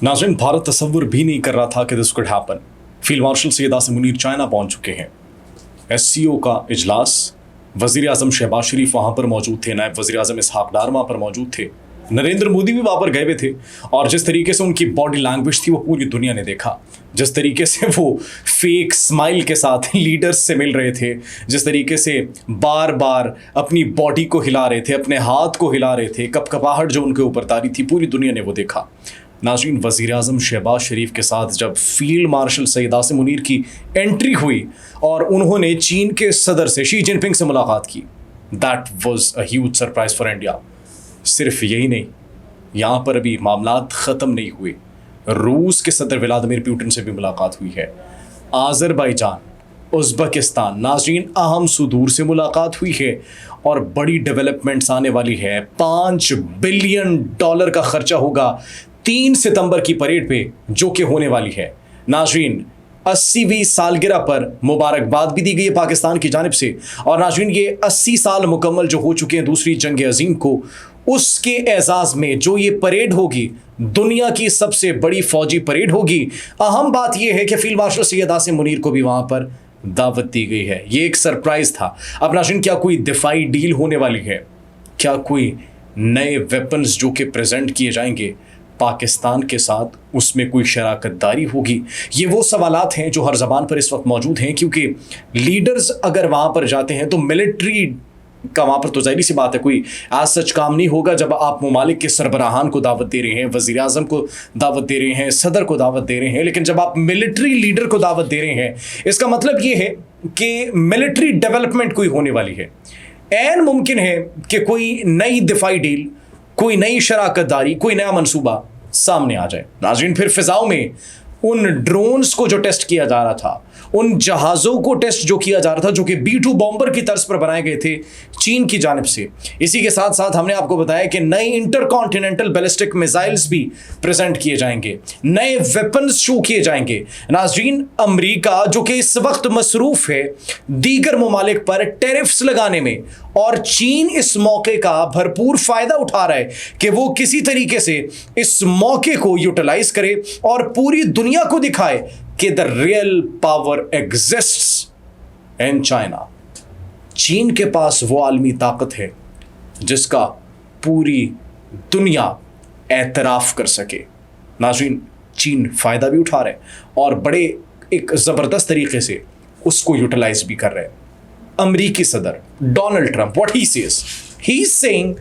नाज़रीन, भारत तसव्वुर भी नहीं कर रहा था कि this could happen. Field marshal Syed Asim Munir China पहुंच चुके हैं। SCO का इजलास, वज़ीर आज़म शहबाज शरीफ वहाँ पर मौजूद थे, नायब वज़ीर आज़म इसहाक डार वहाँ पर मौजूद थे, नरेंद्र मोदी भी वहाँ पर गए हुए थे। और जिस तरीके से उनकी बॉडी लैंग्वेज थी वो पूरी दुनिया ने देखा। जिस तरीके से वो फेक स्माइल के साथ लीडर्स से मिल रहे थे, जिस तरीके से बार बार अपनी बॉडी को हिला रहे थे, अपने हाथ को हिला रहे थे, कपकपाहट जो उनके ऊपर तारी थी, पूरी दुनिया ने वो देखा। नाज़रीन, वज़ीर आज़म शहबाज शरीफ के साथ जब फील्ड मार्शल सैयद आसिम मुनीर की एंट्री हुई और उन्होंने चीन के सदर से शी जिनपिंग से मुलाकात की, that was a huge surprise for India. सिर्फ यही नहीं, यहाँ पर अभी मामलात ख़त्म नहीं हुए। रूस के सदर व्लादिमीर पुतिन से भी मुलाकात हुई है। आज़रबाईजान, उज़्बेकिस्तान, नाज़रीन, अहम सुदूर से मुलाकात हुई है और बड़ी डेवलपमेंट्स आने वाली है। $5 बिलियन का खर्चा होगा 3 सितंबर की परेड पे, जो कि होने वाली है। नाज़रीन, 80वीं सालगिरह पर मुबारकबाद भी दी गई है पाकिस्तान की जानिब से। और नाज़रीन, ये 80 साल मुकम्मल जो हो चुके हैं दूसरी जंग अज़ीम को, उसके एजाज़ में जो ये परेड होगी, दुनिया की सबसे बड़ी फौजी परेड होगी। अहम बात यह है कि फील्ड मार्शल सैयद आसिम मुनीर को भी वहाँ पर दावत दी गई है। ये एक सरप्राइज़ था। अब नाज़रीन, क्या कोई दिफाई डील होने वाली है? क्या कोई नए वेपन्स जो कि प्रेजेंट किए जाएंगे पाकिस्तान के साथ, उसमें कोई शराकतदारी होगी? ये वो सवालात हैं जो हर ज़बान पर इस वक्त मौजूद हैं, क्योंकि लीडर्स अगर वहाँ पर जाते हैं तो मिलिट्री का वहाँ पर तो ज़ाहिर सी बात है कोई आज सच काम नहीं होगा। जब आप ममालिक के सरबराहान को दावत दे रहे हैं, वज़ीर आज़म को दावत दे रहे हैं, सदर को दावत दे रहे हैं, लेकिन जब आप मिलिट्री लीडर को दावत दे रहे हैं, इसका मतलब ये है कि मिलिट्री डेवलपमेंट कोई होने वाली है। ऐन मुमकिन है कि कोई नई दिफाई डील, कोई नई शराकतदारी, कोई नया मंसूबा सामने आ जाए। नाज़रीन, फिर फ़िज़ाओं में उन ड्रोन्स को जो टेस्ट किया जा रहा था, उन जहाज़ों को टेस्ट जो किया जा रहा था, जो कि B-2 बॉम्बर की तर्ज पर बनाए गए थे चीन की जानिब से। इसी के साथ साथ हमने आपको बताया कि नए इंटरकॉन्टिनेंटल बैलिस्टिक मिसाइल्स भी प्रेजेंट किए जाएंगे, नए वेपन्स शो किए जाएंगे। नाज़रीन, अमेरिका जो कि इस वक्त मसरूफ़ है दीगर ममालिक पर टैरिफ्स लगाने में, और चीन इस मौके का भरपूर फ़ायदा उठा रहा है कि वो किसी तरीके से इस मौके को यूटिलाइज करे और पूरी दुनिया को दिखाए कि the real power exists in China. चीन के पास वो आलमी ताकत है जिसका पूरी दुनिया एतराफ़ कर सके। नाज़रीन, चीन फ़ायदा भी उठा रहा है और बड़े एक ज़बरदस्त तरीके से उसको यूटिलाइज भी कर रहे हैं। अमरीकी सदर Donald Trump, what he says, he is saying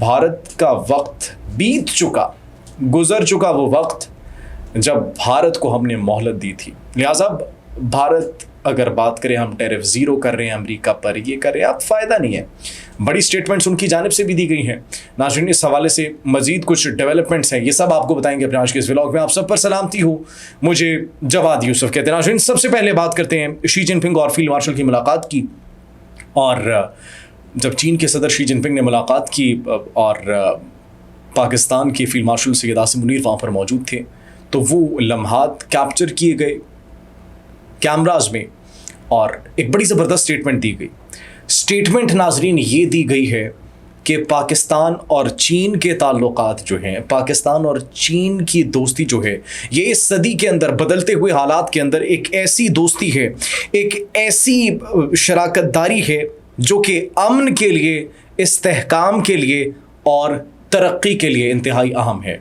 Bharat का वक्त बीत चुका, गुजर चुका वो वक्त जब भारत को हमने मोहलत दी थी। लिहाजा भारत अगर बात करें, हम टैरिफ ज़ीरो कर रहे हैं अमेरिका पर, ये कर रहे हैं, अब फ़ायदा नहीं है। बड़ी स्टेटमेंट्स उनकी जानिब से भी दी गई हैं। नाज़रीन, इस हवाले से मज़ीद कुछ डेवलपमेंट्स हैं, ये सब आपको बताएंगे अपने आज के इस व्लॉग में। आप सब पर सलामती हो, मुझे जवाद यूसुफ कहते हैं। नाज़रीन, सबसे पहले बात करते हैं शी जिनपिंग और फील्ड मार्शल की मुलाकात की। और जब चीन के सदर शी जिनपिंग ने मुलाकात की और पाकिस्तान के फील्ड मार्शल सैयद आसिम मुनीर वहाँ पर मौजूद थे, तो वो लम्हात कैप्चर किए गए कैमराज में और एक बड़ी ज़बरदस्त स्टेटमेंट दी गई। स्टेटमेंट नाज़रीन ये दी गई है कि पाकिस्तान और चीन के ताल्लुकात जो हैं, पाकिस्तान और चीन की दोस्ती जो है, ये इस सदी के अंदर बदलते हुए हालात के अंदर एक ऐसी दोस्ती है, एक ऐसी शराकतदारी है जो कि अमन के लिए, इस्तेहकाम के लिए और तरक्की के लिए इंतहाई अहम है।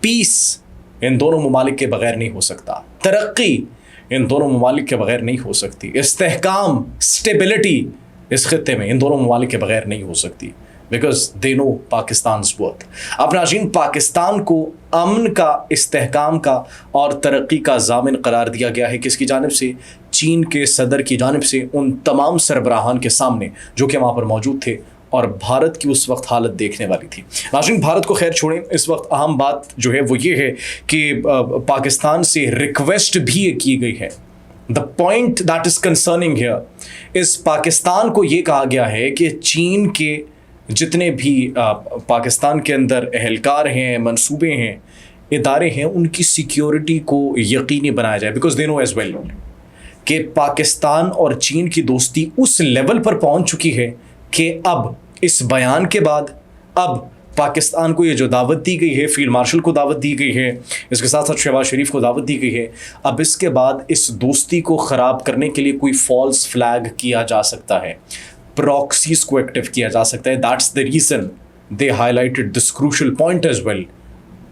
पीस इन दोनों ममालिक के बगैर नहीं हो सकता, तरक्की इन दोनों ममालिक के बगैर नहीं हो सकती, इस्तेहकाम, स्टेबिलिटी इस खत्ते में इन दोनों ममालिक के बगैर नहीं हो सकती, because they no Pakistan's worth. अब नाज़रीन, पाकिस्तान को अमन का, इस्तेहकाम का और तरक्की का ज़ामिन करार दिया गया है किसकी जानिब से? चीन के सदर की जानिब से, उन तमाम सरबराहान के सामने जो कि वहाँ पर मौजूद थे। और भारत की उस वक्त हालत देखने वाली थी। नाज़रीन, भारत को खैर छोड़ें, इस वक्त अहम बात जो है वो ये है कि पाकिस्तान से रिक्वेस्ट भी की गई है। The point that is concerning here इस, पाकिस्तान को ये कहा गया है कि चीन के जितने भी पाकिस्तान के अंदर एहलकार हैं, मंसूबे हैं, इदारे हैं, उनकी सिक्योरिटी को यकीनी बनाया जाए, because they know as well कि पाकिस्तान और चीन की दोस्ती उस लेवल पर पहुँच चुकी है कि अब इस बयान के बाद, अब پاکستان کو یہ جو دعوت دی گئی ہے، فیلڈ مارشل کو دعوت دی گئی ہے، اس کے ساتھ ساتھ شہباز شریف کو دعوت دی گئی ہے، اب اس کے بعد اس دوستی کو خراب کرنے کے لیے کوئی فالس فلیگ کیا جا سکتا ہے، پراکسیز کو ایکٹیو کیا جا سکتا ہے. That's the reason they highlighted this crucial point as well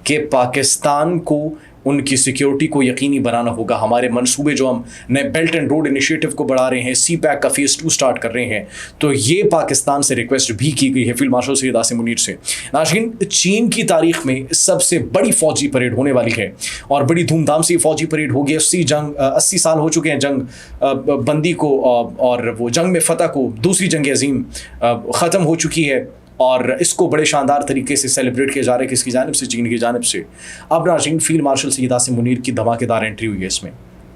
کہ پاکستان کو ان کی سیکیورٹی کو یقینی بنانا ہوگا. ہمارے منصوبے جو ہم نئے بیلٹ اینڈ روڈ انیشیٹو کو بڑھا رہے ہیں، سی پیک کا فیز 2 سٹارٹ کر رہے ہیں، تو یہ پاکستان سے ریکویسٹ بھی کی گئی ہے فیلڈ مارشل سید عاصم منیر سے. ناظرین، چین کی تاریخ میں سب سے بڑی فوجی پریڈ ہونے والی ہے اور بڑی دھوم دھام سے یہ فوجی پریڈ ہوگی. 80 سال ہو چکے ہیں جنگ بندی کو، اور وہ جنگ میں فتح کو، دوسری جنگ عظیم ختم ہو چکی ہے اور اس کو بڑے شاندار طریقے سے سیلیبریٹ کیا جا رہا ہے کس کی جانب سے؟ چین کی جانب سے. اب ناظرین، فیلڈ مارشل سید عاصم منیر کی دھماکے دار انٹری ہوئی ہے. اس میں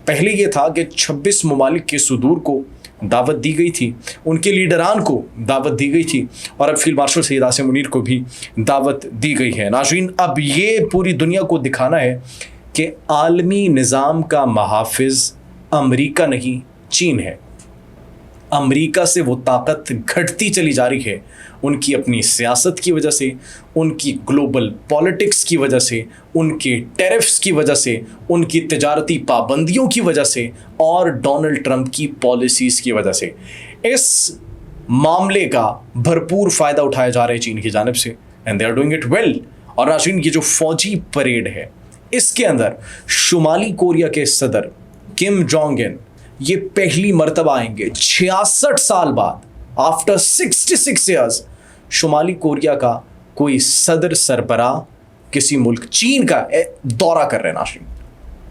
پہلے یہ تھا کہ 26 ممالک کے صدور کو دعوت دی گئی تھی، ان کے لیڈران کو دعوت دی گئی تھی، اور اب فیلڈ مارشل سید عاصم منیر کو بھی دعوت دی گئی ہے. ناظرین، اب یہ پوری دنیا کو دکھانا ہے کہ عالمی نظام کا محافظ امریکہ نہیں، چین ہے. امریکہ سے وہ طاقت گھٹتی چلی جا رہی ہے، ان کی اپنی سیاست کی وجہ سے، ان کی گلوبل پالیٹکس کی وجہ سے، ان کے ٹیرفس کی وجہ سے، ان کی تجارتی پابندیوں کی وجہ سے، اور ڈونلڈ ٹرمپ کی پالیسیز کی وجہ سے. اس معاملے کا بھرپور فائدہ اٹھایا جا رہا ہے چین کی جانب سے، and they are doing it well. اور ناظرین، یہ جو فوجی پریڈ ہے، اس کے اندر شمالی کوریا کے صدر کم جونگ ان یہ پہلی مرتبہ آئیں گے 66 سال بعد. آفٹر 66 ایئرز شمالی کوریا کا کوئی صدر سربراہ کسی ملک چین کا دورہ کر رہے ہیں. ناظرین،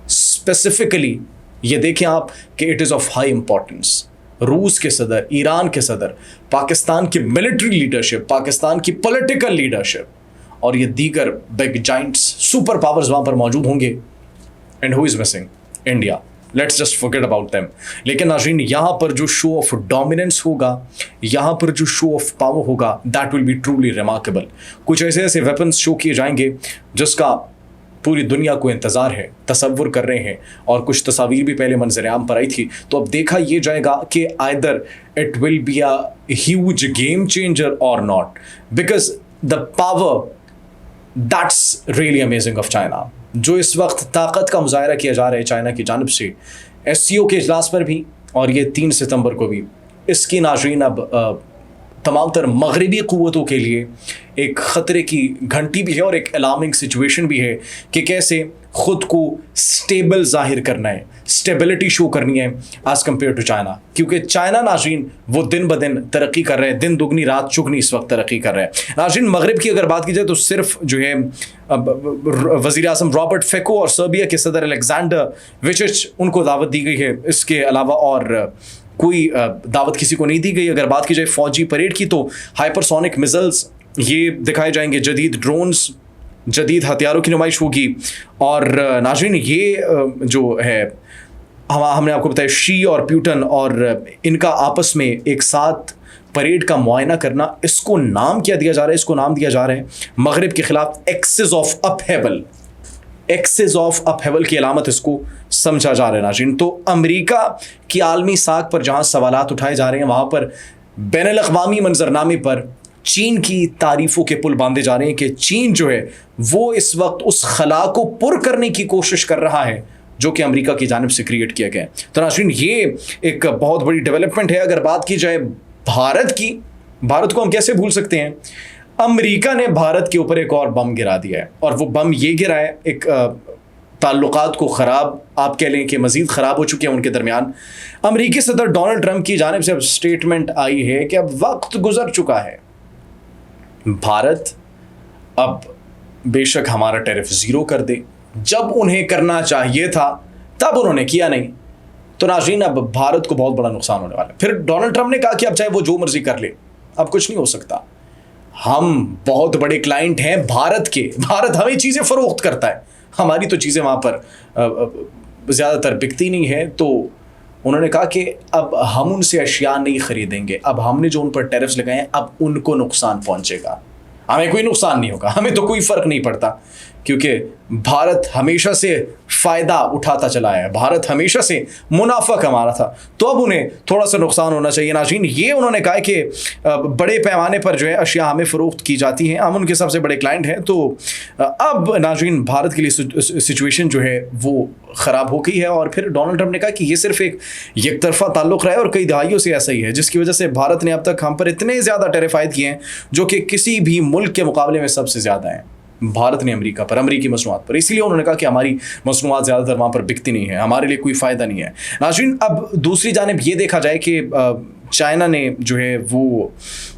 اسپیسیفکلی یہ دیکھیں آپ کہ it is of high importance. روس کے صدر، ایران کے صدر، پاکستان کی ملٹری لیڈرشپ، پاکستان کی پولیٹیکل لیڈرشپ اور یہ دیگر بگ جائنٹس، سپر پاورز وہاں پر موجود ہوں گے. And who is missing? India. Let's just forget about them. لیکن ناظرین، یہاں پر جو شو آف ڈومیننس ہوگا، یہاں پر جو شو آف پاور ہوگا، that will be truly remarkable. کچھ ایسے ویپنس شو کیے جائیں گے جس کا پوری دنیا کو انتظار ہے، تصور کر رہے ہیں، اور کچھ تصاویر بھی پہلے منظر عام پر آئی تھی. تو اب دیکھا یہ جائے گا کہ either it will be a huge game changer or not, because the power that's really amazing of China. جو اس وقت طاقت کا مظاہرہ کیا جا رہا ہے چائنا کی جانب سے SCO کے اجلاس پر بھی، اور یہ 3 ستمبر کو بھی، اس کی ناظرین اب تمام تر مغربی قوتوں کے لیے ایک خطرے کی گھنٹی بھی ہے اور ایک الارمنگ سچویشن بھی ہے کہ کیسے خود کو سٹیبل ظاہر کرنا ہے، سٹیبلٹی شو کرنی ہے ایز کمپیئر ٹو چائنا. کیونکہ چائنا ناظرین وہ دن بدن ترقی کر رہے ہیں، دن دگنی رات چگنی اس وقت ترقی کر رہے ہیں. ناظرین، مغرب کی اگر بات کی جائے تو صرف جو ہے وزیر اعظم رابرٹ فیکو اور سربیا کے صدر الیگزینڈر وچچ، ان کو دعوت دی گئی ہے. اس کے علاوہ اور کوئی دعوت کسی کو نہیں دی گئی. اگر بات کی جائے فوجی پریڈ کی تو ہائپرسونک میزائلز یہ دکھائے جائیں گے، جدید ڈرونز، جدید ہتھیاروں کی نمائش ہوگی. اور ناظرین، یہ جو ہے ہم نے آپ کو بتایا شی اور پیوٹن اور ان کا آپس میں ایک ساتھ پریڈ کا معائنہ کرنا، اس کو نام کیا دیا جا رہا ہے؟ اس کو نام دیا جا رہا ہے مغرب کے خلاف ایکسز آف اپہیول. ایکسز آف اپہیول کی علامت اس کو سمجھا جا رہا ہے. ناظرین، تو امریکہ کی عالمی ساکھ پر جہاں سوالات اٹھائے جا رہے ہیں، وہاں پر بین الاقوامی منظرنامے پر چین کی تعریفوں کے پل باندھے جا رہے ہیں کہ چین جو ہے وہ اس وقت اس خلا کو پر کرنے کی کوشش کر رہا ہے جو کہ امریکہ کی جانب سے کریٹ کیا گیا ہے. تو ناظرین، یہ ایک بہت بڑی ڈیولپمنٹ ہے. اگر بات کی جائے بھارت کی، بھارت کو ہم کیسے بھول سکتے ہیں؟ امریکہ نے بھارت کے اوپر ایک اور بم گرا دیا ہے، اور وہ بم یہ گرا ہے ایک تعلقات کو خراب آپ کہہ لیں کہ مزید خراب ہو چکے ہیں ان کے درمیان. امریکی صدر ڈونلڈ ٹرمپ کی جانب سے اب اسٹیٹمنٹ آئی ہے کہ اب وقت گزر چکا ہے، بھارت اب بے شک ہمارا ٹیرف 0 کر دے. جب انہیں کرنا چاہیے تھا تب انہوں نے کیا نہیں. تو ناظرین، اب بھارت کو بہت بڑا نقصان ہونے والا ہے. پھر ڈونلڈ ٹرمپ نے کہا کہ اب چاہے وہ جو مرضی کر لے، اب کچھ نہیں ہو سکتا. ہم بہت بڑے کلائنٹ ہیں بھارت کے، بھارت ہمیں چیزیں فروخت کرتا ہے، ہماری تو چیزیں وہاں پر زیادہ تر بکتی نہیں ہیں. تو انہوں نے کہا کہ اب ہم ان سے اشیاء نہیں خریدیں گے، اب ہم نے جو ان پر ٹیرفز لگائے ہیں اب ان کو نقصان پہنچے گا، ہمیں کوئی نقصان نہیں ہوگا، ہمیں تو کوئی فرق نہیں پڑتا. کیونکہ بھارت ہمیشہ سے फ़ायदा उठाता चला है, भारत हमेशा से मुनाफा कमा रहा था, तो अब उन्हें थोड़ा सा नुकसान होना चाहिए। नाज़रीन, ये उन्होंने कहा कि बड़े पैमाने पर जो है अशिया हमें फ़रोख्त की जाती हैं, हम उनके सबसे बड़े क्लाइंट हैं, तो अब नाज़रीन भारत के लिए सिचुएशन जो है वो ख़राब हो गई है। और फिर डोनाल्ड ट्रंप ने कहा कि ये सिर्फ एक तरफा ताल्लुक़ रहा है और कई दहाइयों से ऐसा ही है, जिसकी वजह से भारत ने अब तक हम पर इतने ज़्यादा टैरिफ आयद किए हैं जो कि किसी भी मुल्क के मुकाबले में सबसे ज़्यादा हैं भारत ने अमेरिका पर, अमेरिकी मसनूआत पर। इसलिए उन्होंने कहा कि हमारी मसनूआत ज़्यादातर वहाँ पर बिकती नहीं है, हमारे लिए कोई फ़ायदा नहीं है। नाज़रीन, अब दूसरी जानिब ये देखा जाए कि चाइना ने जो है वो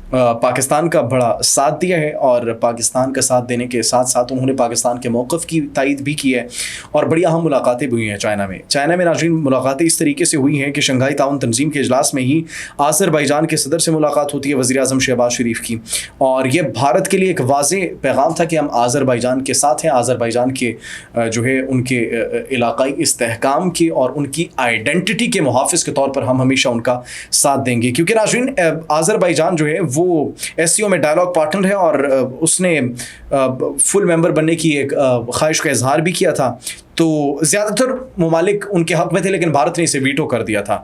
पाकिस्तान का बड़ा साथ दिया है, और पाकिस्तान का साथ देने के साथ साथ उन्होंने पाकिस्तान के मौक़िफ़ की तायीद भी की है, और बड़ी अहम मुलाकातें भी हुई हैं चाइना में। नाज़रीन, मुलाकातें इस तरीके से हुई हैं कि शंघाई ताउन तंजीम के इजलास में ही आज़रबाईजान के सदर से मुलाकात होती है वज़ीर आज़म शहबाज शरीफ की, और ये भारत के लिए एक वाज़ेह पैगाम था कि हम आज़रबाईजान के साथ हैं, आज़रबाईजान के जो है उनके इलाक़ाई इस्तेहकाम के और उनकी आइडेंटिटी के मुहाफ़िज़ के तौर पर हम हमेशा उनका साथ देंगे। क्योंकि नाज़रीन, आज़रबाईजान जो है वो SCO में डायलॉग पार्टनर है, और उसने फुल मेंबर बनने की एक ख्वाहिश का इजहार भी किया था। तो ज़्यादातर ममालिक उनके हक़ में थे, लेकिन भारत ने इसे वीटो कर दिया था।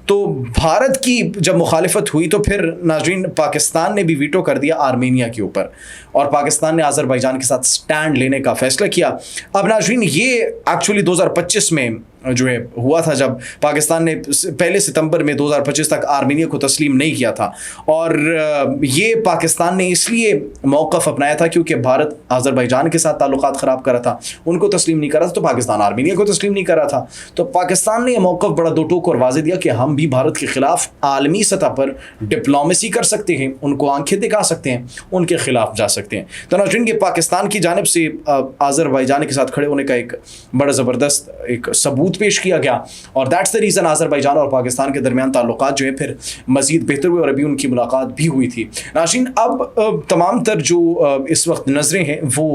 तो भारत की जब मुखालिफत हुई तो फिर नाज़रीन पाकिस्तान ने भी वीटो कर दिया आर्मेनिया के ऊपर, और पाकिस्तान ने आज़रबाईजान के साथ स्टैंड लेने का फ़ैसला किया। अब नाज़रीन, ये एक्चुअली 2025 में जो है हुआ था, जब पाकिस्तान ने 1 सितंबर में 2025 तक आर्मेनिया को तस्लीम नहीं किया था, और ये पाकिस्तान ने इसलिए मौक़िफ़ अपनाया था क्योंकि भारत आज़रबाईजान के साथ ताल्लुकात ख़राब कर रहा था, उनको तस्लीम नहीं कर रहा था, तो पाकिस्तान आर्मेनिया को तस्लीम नहीं कर रहा था। तो पाकिस्तान ने यह मौक़िफ़ बड़ा दो टोक और वाज़ेह दिया कि हम भी भारत के ख़िलाफ़ आलमी सतह पर डिप्लोमेसी कर सकते हैं, उनको आंखें दिखा सकते हैं, उनके ख़िलाफ़ जा सकते हैं। तो नाज़रीन, ये पाकिस्तान की जानिब से आज़रबाईजान के साथ खड़े होने का एक बड़ा ज़बरदस्त एक सबूत पेश किया गया, और दैट्स द रीज़न आज़रबाईजान और पाकिस्तान के दरमियान ताल्लुकात जो है फिर मज़ीद बेहतर हुए, और अभी उनकी मुलाकात भी हुई थी। नाज़रीन, अब तमाम तर जो इस वक्त नज़रें हैं वो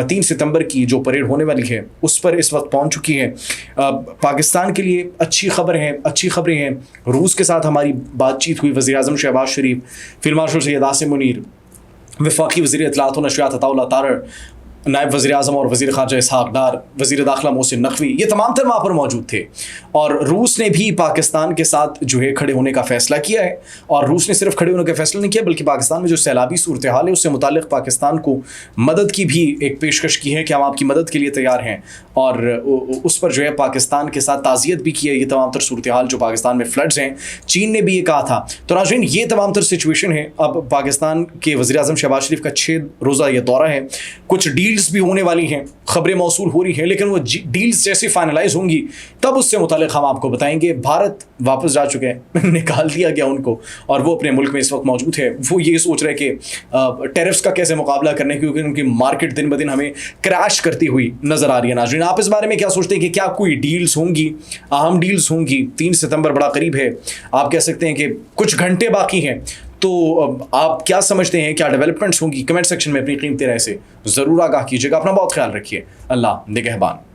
3 सितंबर की जो परेड होने वाली है उस पर इस वक्त पहुंच चुकी है। पाकिस्तान के लिए अच्छी खबरें हैं। रूस के साथ हमारी बातचीत हुई, वज़ीर आज़म शहबाज शरीफ, फील्ड मार्शल सैयद आसिम मुनीर, वफाकी वज़ीर इत्तलाआत व नशरियात अताउल्लाह तारड़, नायब वज़ीर आज़म और वज़ीर ख़ारजा इसहाक़ डार, वज़ीर दाखिला मोहसिन नक़वी, ये तमाम तर वहाँ पर मौजूद थे। और रूस ने भी पाकिस्तान के साथ जो है खड़े होने का फ़ैसला किया है, और रूस ने सिर्फ खड़े होने का फ़ैसला नहीं किया बल्कि पाकिस्तान में जो सैलाबी सूरत हाल है उससे मुताल्लिक़ पाकिस्तान को मदद की भी एक पेशकश की है कि हम आपकी मदद के लिए तैयार हैं, और उस पर जो है पाकिस्तान के साथ ताज़ियत भी की है। ये तमाम तर सूरत हाल जो पाकिस्तान में फ्लड्स हैं, चीन ने भी ये कहा था। तो नाज़रीन, ये तमाम तर सिचुएशन है। अब पाकिस्तान के वज़ीर आज़म शहबाज शरीफ का 6 रोज़ा ये दौरा है, कुछ डील्स भी होने वाली हैं, खबरें मौसूल हो रही हैं, लेकिन वो डील्स जैसे फाइनलाइज होंगी तब उससे मुताल्लिक़ हम आपको बताएंगे। भारत वापस जा चुके हैं, निकाल दिया गया उनको, और वो अपने मुल्क में इस वक्त मौजूद है। वो ये सोच रहे कि टेरिफ्स का कैसे मुकाबला करने, क्योंकि उनकी मार्केट दिन ब दिन हमें क्रैश करती हुई नज़र आ रही है। नाज़रीन, आप इस बारे में क्या सोचते हैं कि क्या कोई डील्स होंगी, अहम डील्स होंगी? 3 सितंबर बड़ा करीब है, आप कह सकते हैं कि कुछ घंटे बाकी हैं, तो आप क्या समझते हैं, क्या डेवलपमेंट्स होंगी? कमेंट सेक्शन में अपनी कीमती राय से ज़रूर आगाह कीजिएगा। अपना बहुत ख्याल रखिए। अल्लाह निगहबान।